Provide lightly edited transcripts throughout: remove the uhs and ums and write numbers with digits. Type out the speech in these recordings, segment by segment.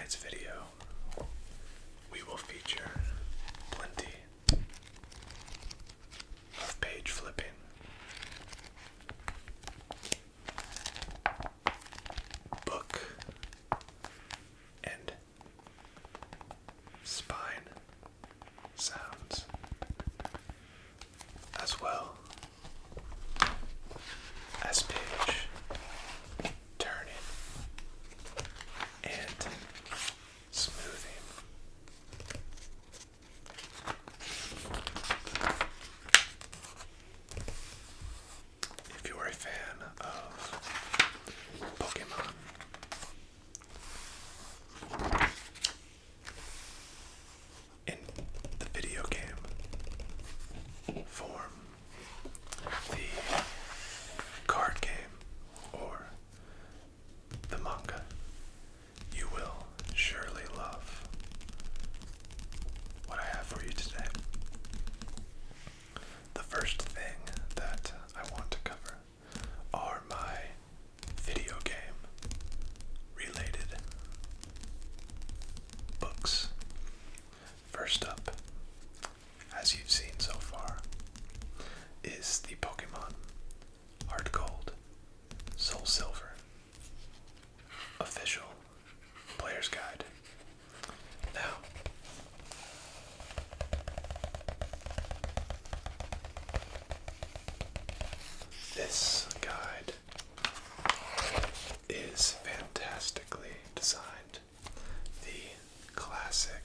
tonight's video, we will feature plenty of page flipping, book and spine sounds, as well as page turning and smoothing. If you're a fan of Pokemon, in the video game form, the card game, or the manga, you will surely love what I have for you today. The first thing that I want to cover are my video game related books. First up, as you've seen so far, is the Pokemon Heart Gold, Soul Silver official player's guide. Now, this guide is fantastically designed. The classic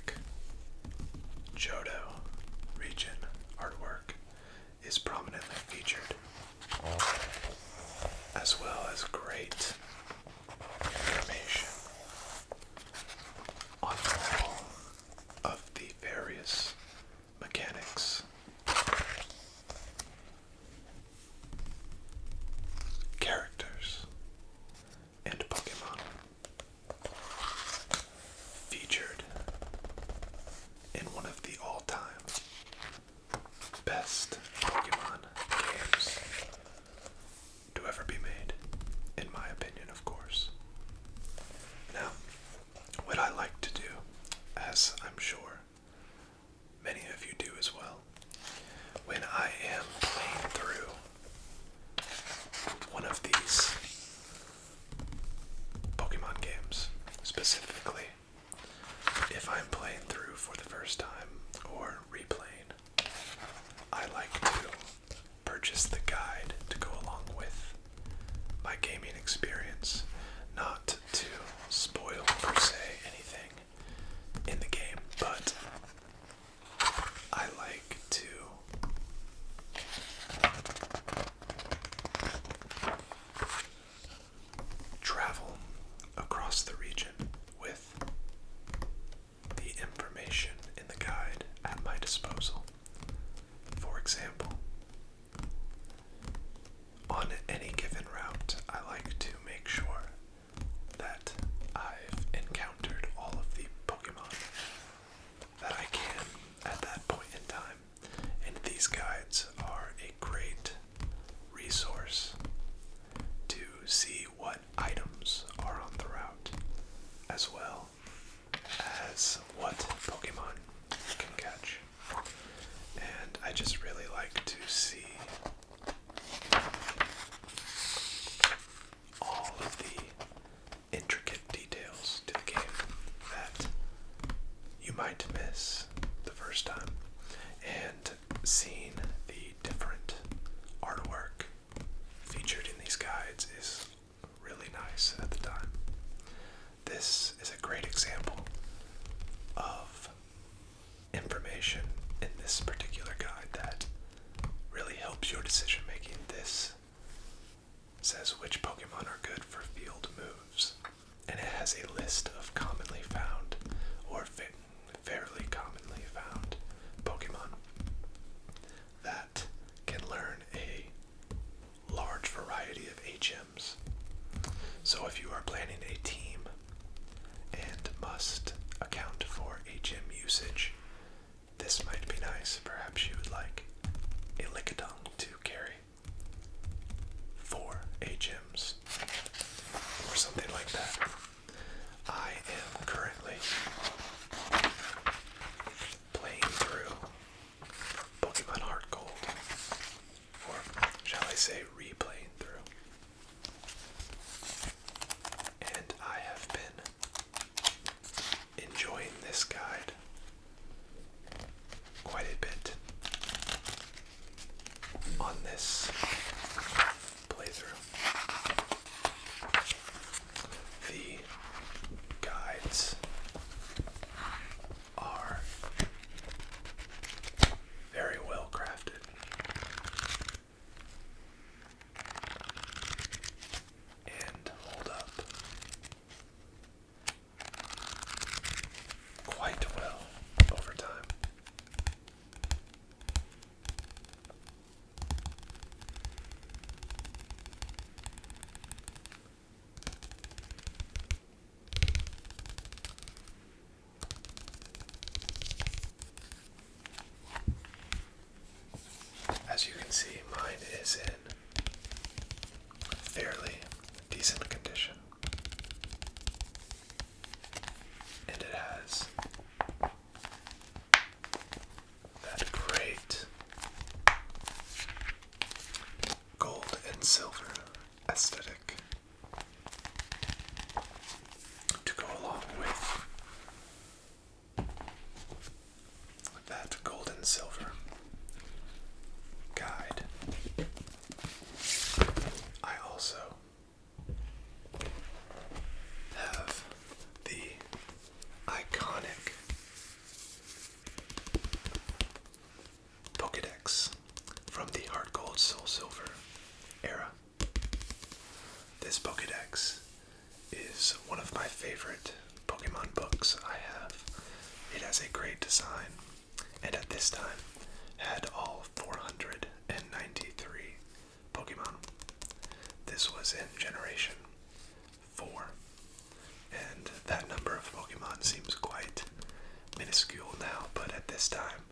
playing through Pokemon Heart Gold, or shall I say replaying through. And I have been enjoying this guide quite a bit on this playthrough. The guides are very well crafted. And hold up quite well over time. As you can see, mine is in fairly decent condition. And it has that great gold and silver aesthetic to go along with that gold and silver guide. I also have the iconic Pokédex from the Heart Gold Soul Silver era. This Pokédex is one of my favorite Pokemon books I have. It has a great design, and at this time had all 493 Pokemon. This was in Generation 4, and that number of Pokemon seems quite minuscule now, but at this time,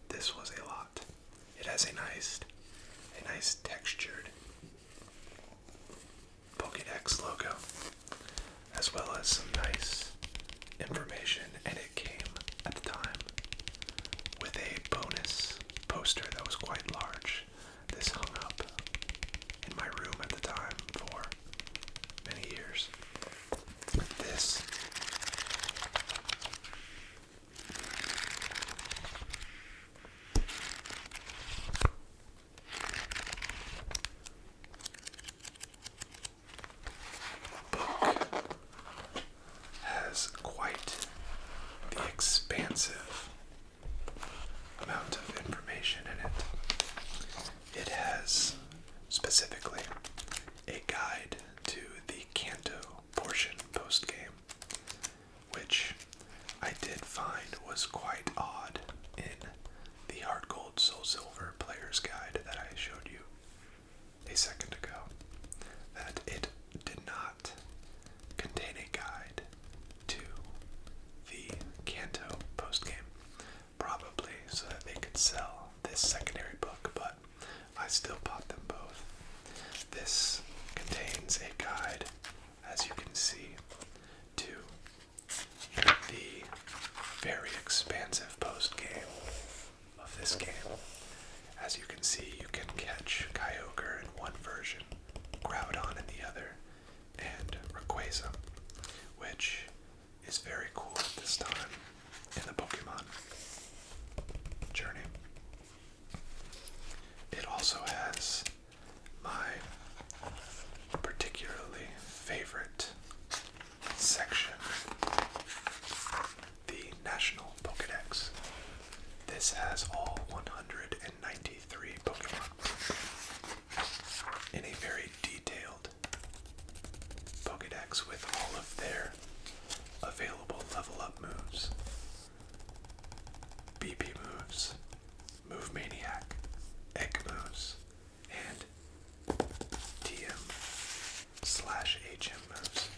this was a lot. It has a nice textured Pokédex logo, as well as some nice information, and it came at the time with a bonus poster that was quite large. This hung up in my room at the time for many years. This book has quite the expansive amount of information in it. It has specifically a guide to the Kanto portion post-game, which I did find was quite odd in the Heart Gold Soul Silver Player's Guide that I showed you a second ago, that it did not contain a guide to the Kanto post-game, probably so that they could sell this secondary book, but I still bought them both. This contains a guide, as you can see, to the very expansive post-game of this game. As you can see, you can catch Kyogre in one version, Groudon in the other, and Rayquaza, which is very cool at this time in the Pokemon journey. It also has my particularly favorite section, the National Pokédex. This has all 193 Pokemon in a very detailed Pokédex with all of their available level up moves, BP moves, Move Maniac, Egg moves, and TM/HM moves.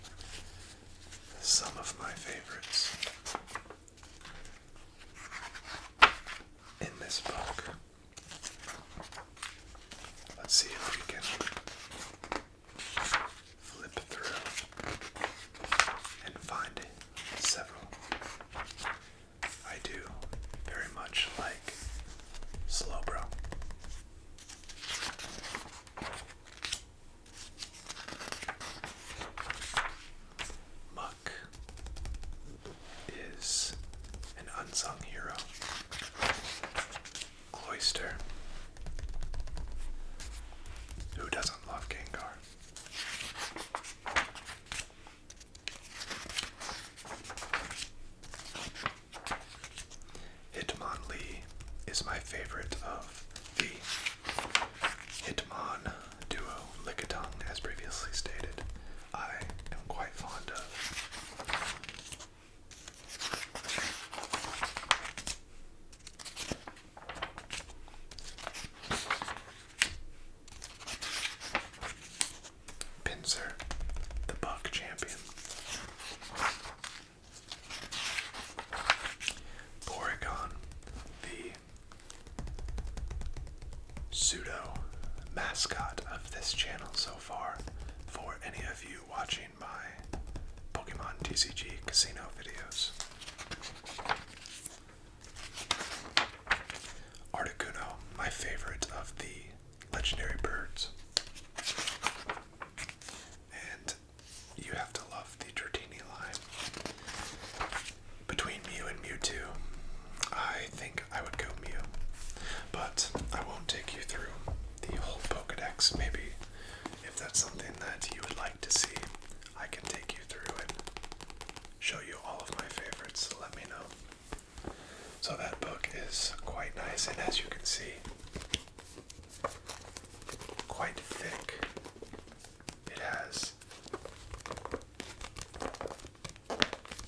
Some of my favorites in this book. Let's see if we can flip through and find several is my favorite of the Hitmon duo, Lickitung, as previously stated. I am quite fond of. Pinsir, the bug champion. Porygon, the pseudo mascot of this channel so far, for any of you watching my Pokemon TCG Casino videos. Articuno, my favorite of the legendary birds. And you have to love the Dratini line. Between Mew and Mewtwo, I think I would go Mew. But I won't take you through the whole Pokedex. Maybe if that's something that you would like to see, I can take you through and show you all of my favorites. Let me know. So that book is quite nice, and as you can see, quite thick. It has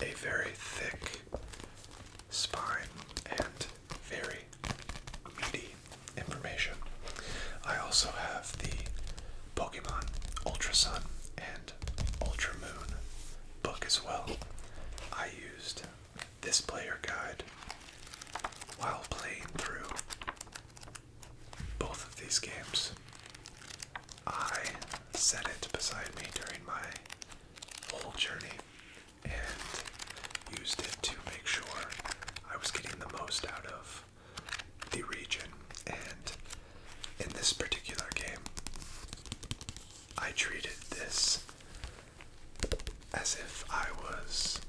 a very thick spine and very meaty information. I also have the Pokemon Ultra Sun and Ultra Moon book as well. I used this player guide while playing through both of these games. I set it beside me during my whole journey and used it to make sure I was getting the most out of the region. And in this particular game, I treated this as if I was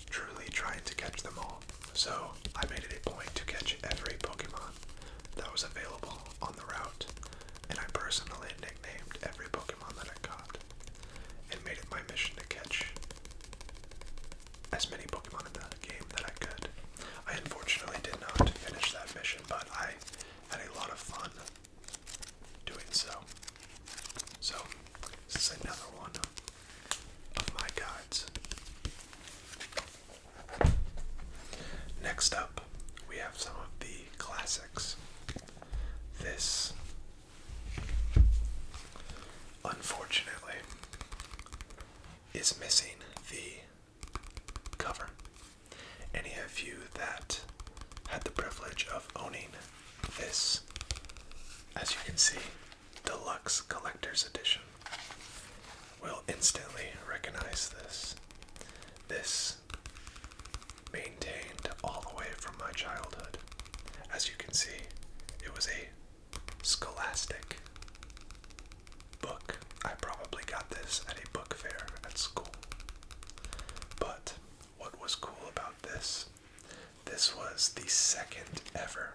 truly trying to catch them all. So I made it a point to catch every Pokemon that was available on the route, and I personally nicknamed every Pokemon that I caught, and made it my mission to catch as many Pokemon in the game that I could. I unfortunately did not finish that mission, but I had a lot of fun doing so. So, this is another one of my guides. Next up, we have some of the classics. This, unfortunately, is missing the cover. Any of you that had the privilege of owning this, as you can see, Deluxe Collector's Edition, will instantly recognize this. This maintained all the way from my childhood. As you can see, it was a Scholastic book. I probably got this at a book fair at school. But what was cool about this was the second ever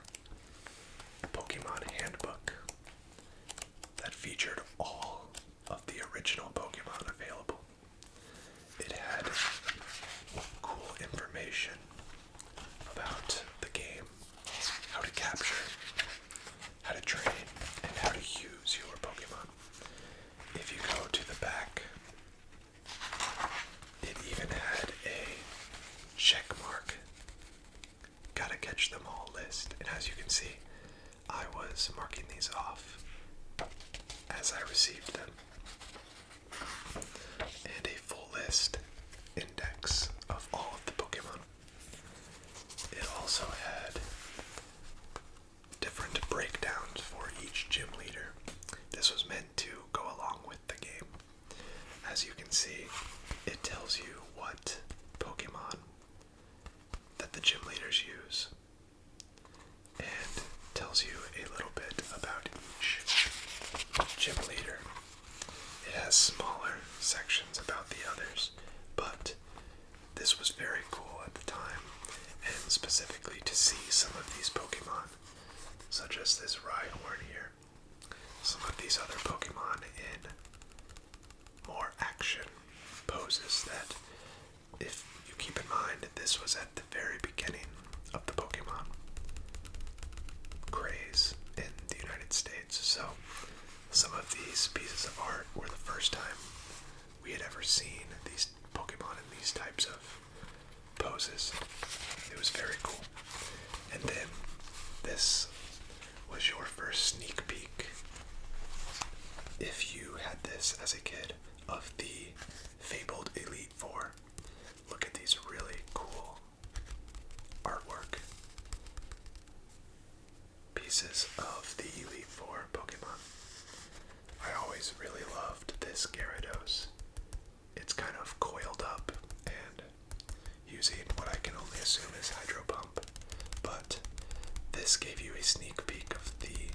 Pokemon handbook that featured all of the original Pokemon available. It had cool information about the game, how to capture, how to train, and how to use your Pokemon. If you go to the back, it even had a check mark, gotta catch them all list. And as you can see, I was marking these off as I received them. And a full list index of all of the Pokemon. It also had different breakdowns for each gym leader. This was meant to go along with the game. As you can see, it tells you what Pokemon that the gym leaders use, and tells you a little bit about each gym leader. It has smaller sections about the others, but this was very cool at the time, and specifically to see some of these Pokemon, such as this Rhyhorn here, some of these other Pokemon in more action poses that, if you keep in mind, this was at the very beginning of the Pokemon. these pieces of art were the first time we had ever seen these Pokemon in these types of poses. It was very cool. And then this was your first sneak peek, if you had this as a kid, of the fabled Elite Four. Look at these really cool artwork pieces of the Elite Four Pokemon. I always really loved this Gyarados. It's kind of coiled up and using what I can only assume is Hydro Pump, but this gave you a sneak peek of the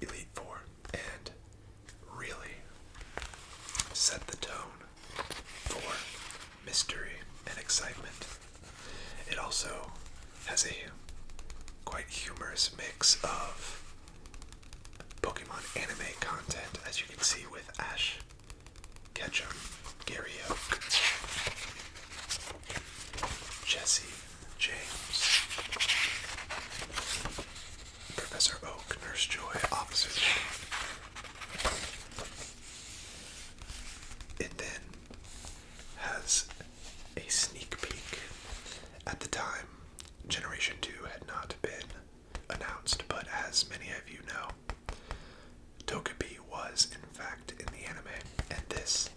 Elite Four and really set the tone for mystery and excitement. It also has a quite humorous mix of Pokemon anime content, as you can see with Ash Ketchum, Gary Oak, Jesse James, Professor Oak, Nurse Joy, Officer Joy. It then has a sneak peek. At the time, Generation 2 had not been announced, but as many of you know, Togepi was in fact in the anime, and this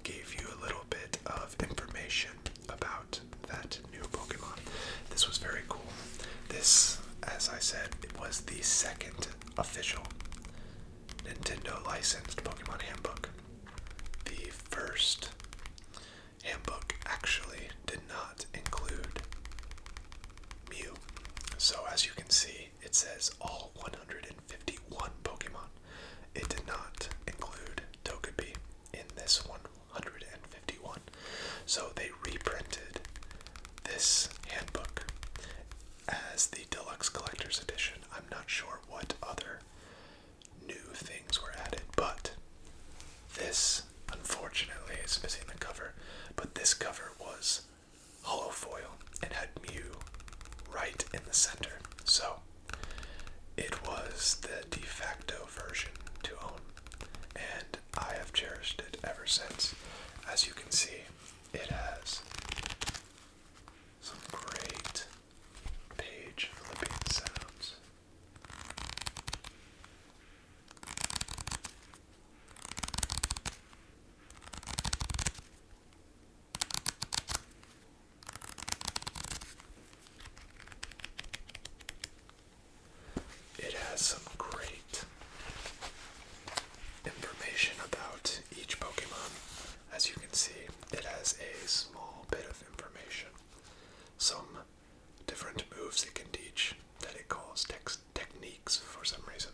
gave you a little bit of information about that new Pokemon. This was very cool. This, as I said, it was the second official Nintendo licensed Pokemon handbook. The first handbook actually did not include Mew. So as you can see, it says all 151 Pokemon. It did not include Togepi in this 151. So they reprinted this handbook as the Deluxe Collector's Edition. I'm not sure what other new things were added, but this, unfortunately, is missing the cover. But this cover was hollow foil and had Mew right in the center. So it was the de facto version to own, and I have cherished it ever since. As you can see, it has some great page flipping sounds. It has some great information about each Pokemon. As you can see, it has a small bit of information. Some different moves it can teach that it calls techniques for some reason.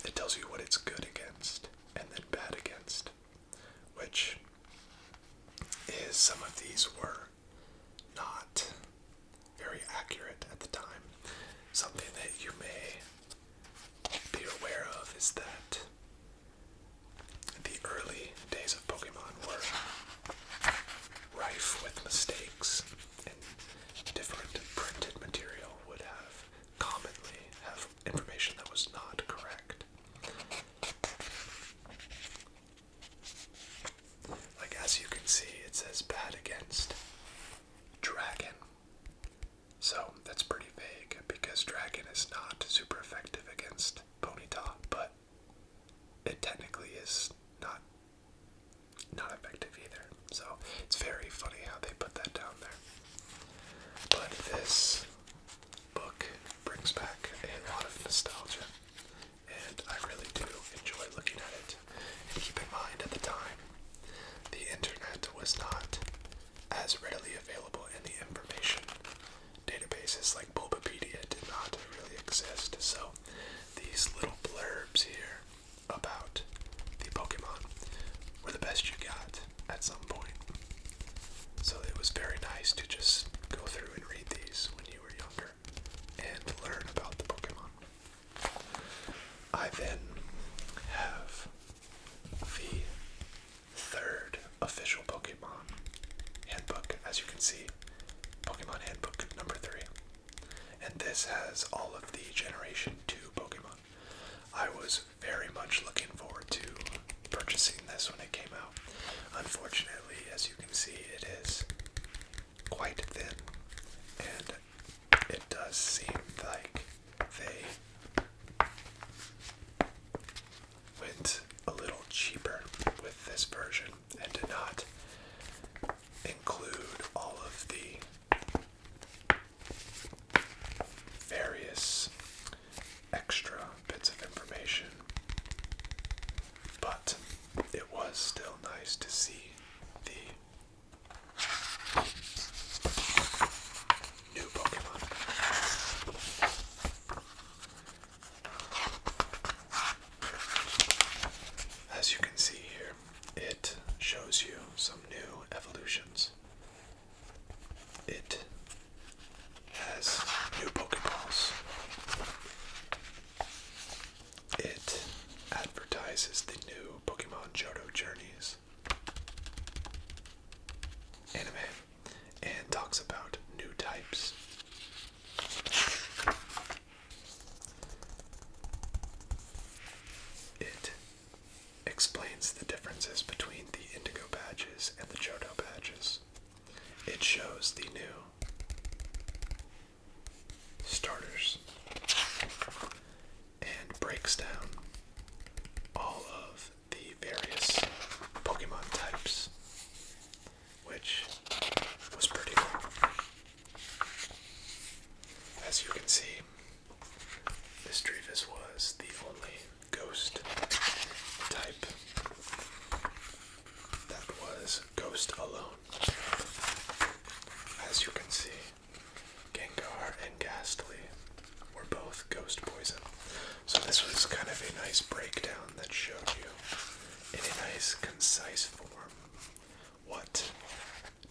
It tells you what it's good against and then bad against, which is some of these were not very accurate at the time. Something that you may be aware of is that the early days of Pokemon were rife with mistakes, and different printed material would commonly have information that was not correct. Like, as you can see, it says bad against shows you some new evolutions. It has new Pokeballs. It advertises the new Pokemon Johto Journeys anime and talks about new types. It explains the differences between the Indigo badges and the Johto badges. It shows the new starters and breaks down all of the various Pokemon types, which was pretty cool. As you can see, Misdreavus was the only ghost type that was ghost alone. As you can see, Gengar and Ghastly were both ghost poison. So this was kind of a nice breakdown that showed you in a nice concise form what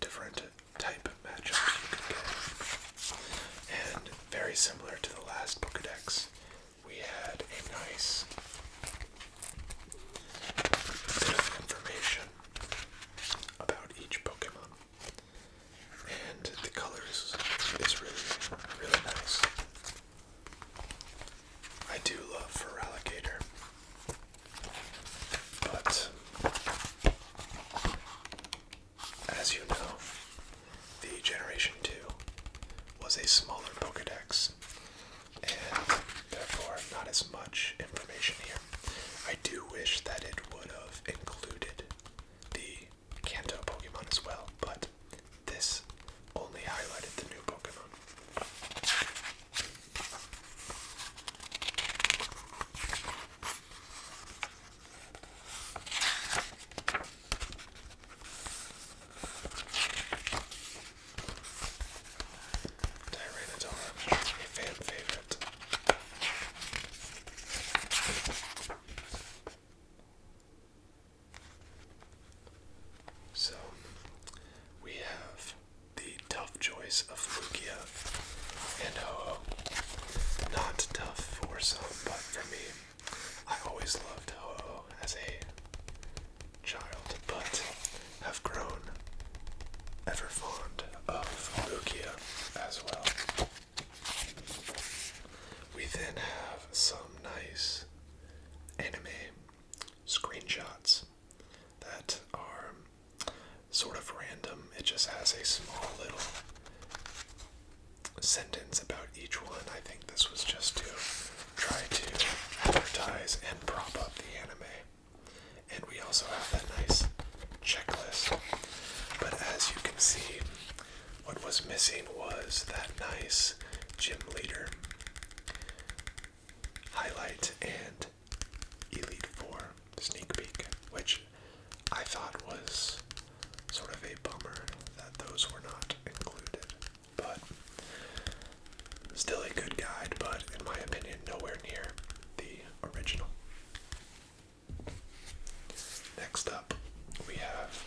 different type matchups you could get. And very similar to the last Pokedex, we had a nice bit of information about each Pokemon. And the colors is really, really nice. I do love Feraligatr, but as you know, the Generation 2 was a smaller Pokedex, and therefore not as much information here. I do wish that it would have included the Kanto Pokemon as well, but this only highlighted the new Pokemon. Tyranitar, a fan favorite. So, we have the tough choice of Lugia and Ho-Oh. Not tough for some, but for me, I always loved Ho-Oh as a child, but have grown ever fond of Lugia as well. We then have some nice anime screenshots that are sort of random. It just has a small little sentence about each one. I think this was just to try to advertise and prop up the anime. And we also have that nice checklist. But as you can see, what was missing was that nice gym leader highlight and Elite Four sneak peek, which I thought was sort of a bummer that those were not included. But still a good guide, but in my opinion, nowhere near the original. Next up, we have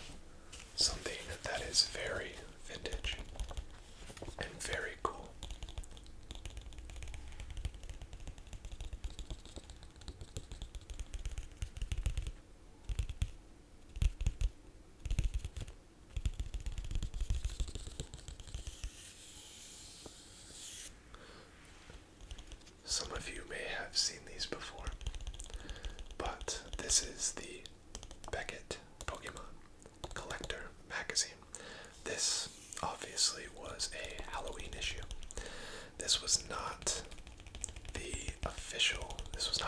something that is very vintage and very cool. Some of you may have seen these before, but this is the Beckett Pokemon Collector magazine. This obviously was a Halloween issue. This was not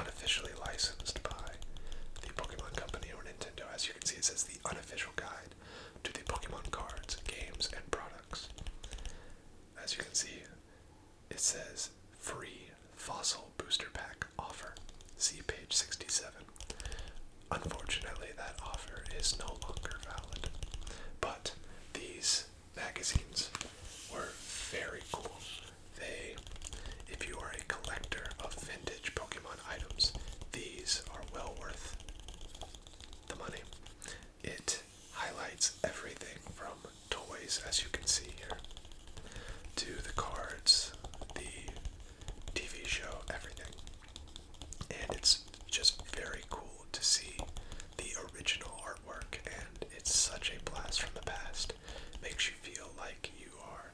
officially licensed by the Pokemon Company or Nintendo. As you can see, it says the unofficial guide to the Pokemon cards, games, and products. As you can see, it says free fossil booster pack offer. See page 67. Unfortunately, that offer is no longer valid. But these magazines were very cool. If you are a collector of vintage Pokemon items, these are well worth the money. It movies, as you can see here, to the cards, the TV show, everything. And it's just very cool to see the original artwork, and it's such a blast from the past. Makes you feel like you are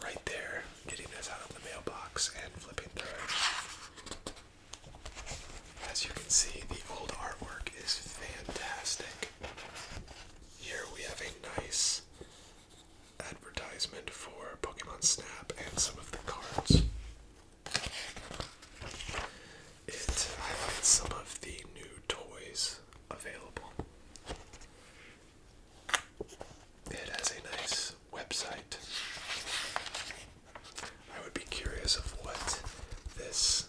right there, getting this out of the mailbox and flipping through it. As you can see, the old artwork is fantastic. Here we have a nice advertisement for Pokemon Snap and some of the cards. It highlights some of the new toys available. It has a nice website. I would be curious of what this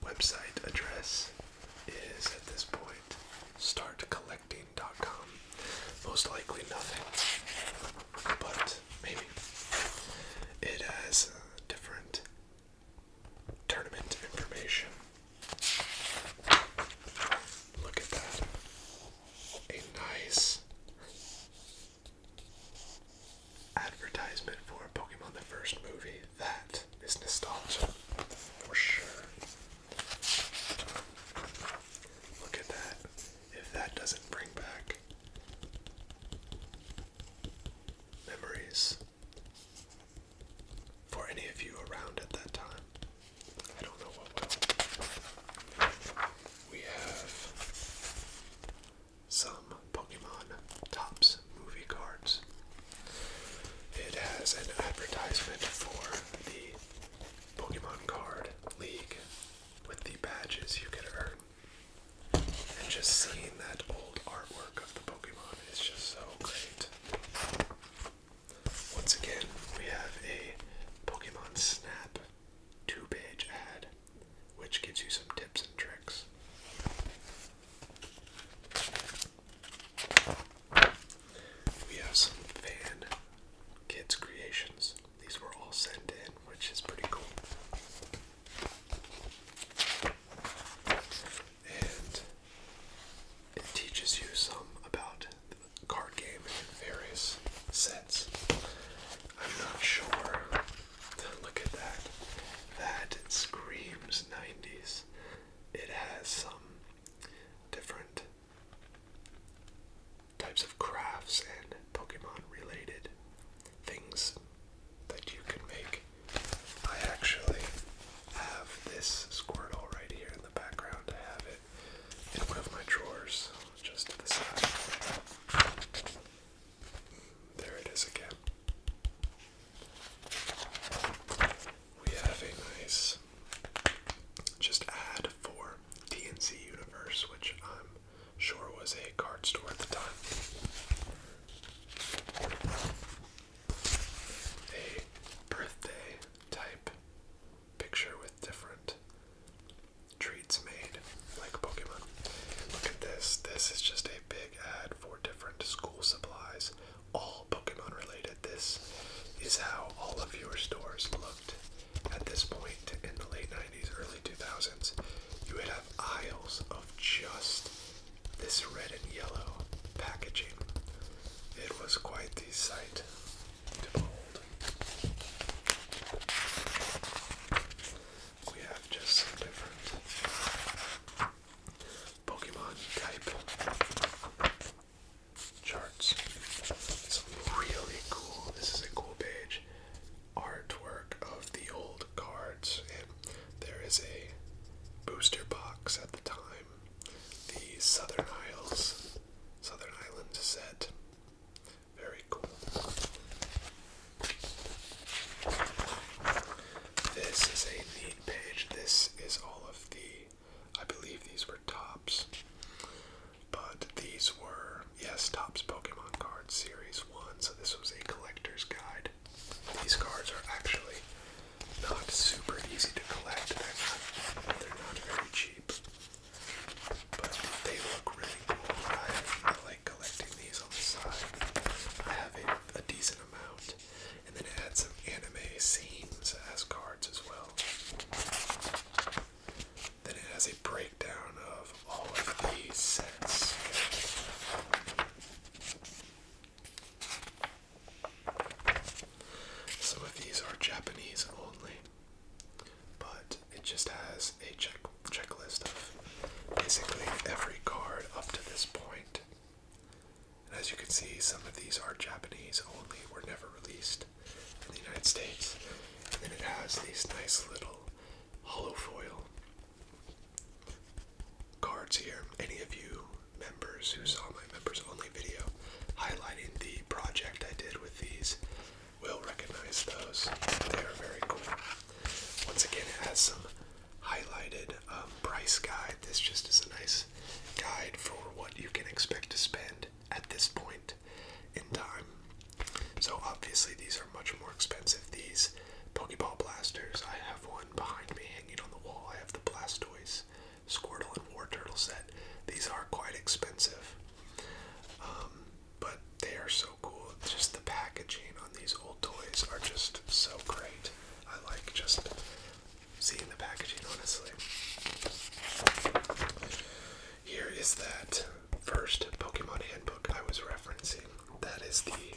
website address is at this point. Startcollecting.com. Most likely nothing, but maybe. It has different tournament information. Look at that. A nice advertisement for Pokemon the first movie. That is nostalgia for sure. Look at that. If that doesn't bring back memories for any of you around at that time, I don't know what will. We have some Pokemon Tops movie cards. It has an advertisement for the Pokemon Card League with the badges you can earn. And just seeing that old artwork of the Pokemon is just so great. One can see, some of these are Japanese only, were never released in the United States. And then it has these nice little holofoil cards here. Any of you members who saw my members only video highlighting the project I did with these will recognize those. They are very cool. Once again, it has some highlighted price guide. This just is a nice guide for what you can expect to spend at this point in time. So obviously these are much more expensive. These Pokeball blasters, I have one behind me hanging on the wall. I have the Blastoise, Squirtle, and War Turtle set. These are quite expensive, but they are so cool. Just the packaging on these old toys are just so great. I like just seeing the packaging, honestly. Here is that first Pokemon handbook I was referencing. That is the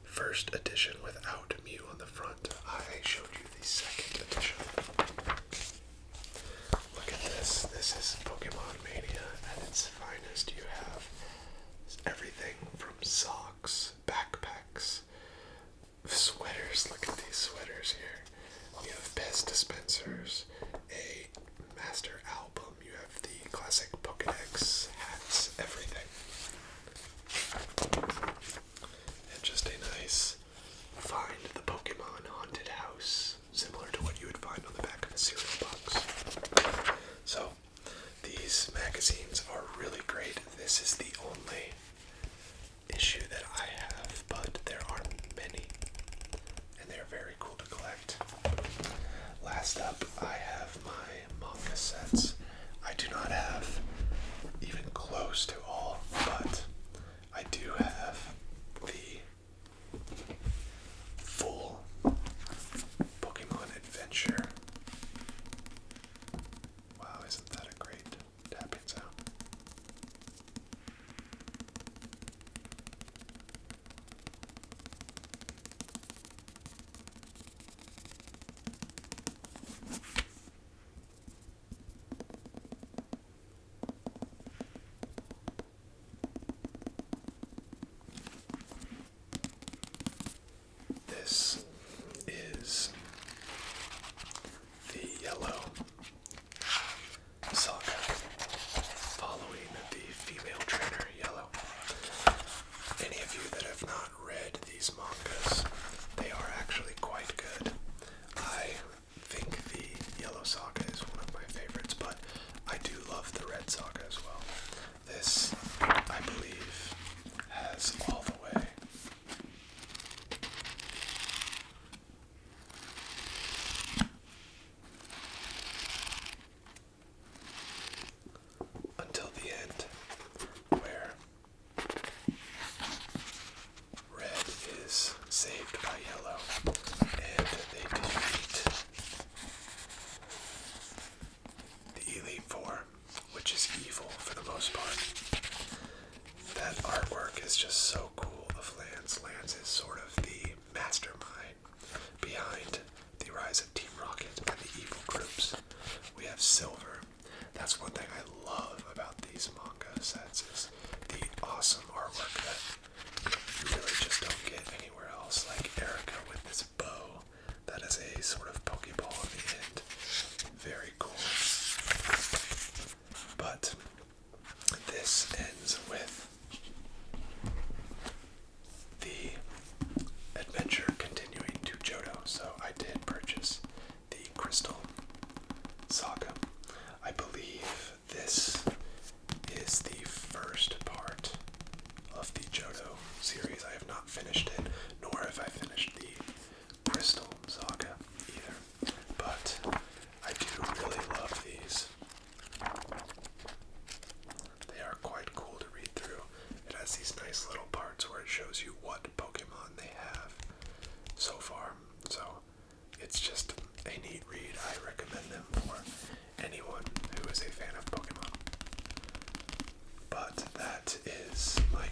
first edition without Mew on the front. I showed you the second edition. Look at this. This is Pokemon Mania at its finest. You have everything from socks, backpacks, sweaters. Look at these sweaters here. You have Pez dispensers, a master album. You have the classic Pokédex, hats, everything. And just a nice find the Pokemon haunted house, similar to what you would find on the back of a cereal box. So, these magazines are really great. This is the only issue that I have, but there are many, and they're very cool to collect. Last up, I have my manga sets. I do not have even close to all, but I do have the full Pokemon Adventure. Wow, isn't that a great tapping sound? This is the Yellow saga, following the female trainer Yellow. Any of you that have not read these mangas, they are actually quite good. I think the Yellow saga is one of my favorites, but I do love the Red saga as well. This, I believe, has all the way until the end, where Red is saved by Yellow, and they defeat the Elite Four, which is evil for the most part. That artwork is just so cool of Lance. Lance is sort of the mastermind behind the rise of Team Rocket and the evil groups. We have Silver. That's one thing I love about these manga sets, is the awesome artwork that you really just don't get anywhere else. Like Erica with this bow that is a sort of Pokeball on the end. Very cool. But this ends with the adventure continuing to Johto. So I did purchase the Crystal Saga. I believe this is the first part of the Johto series. I have not finished it, nor have I finished the Crystal Saga either. But I do really love these. They are quite cool to read through. It has these nice little parts where it shows you what Pokemon they have so far. So it's just a neat read. I recommend them for anyone who is a fan of Pokemon. But that is my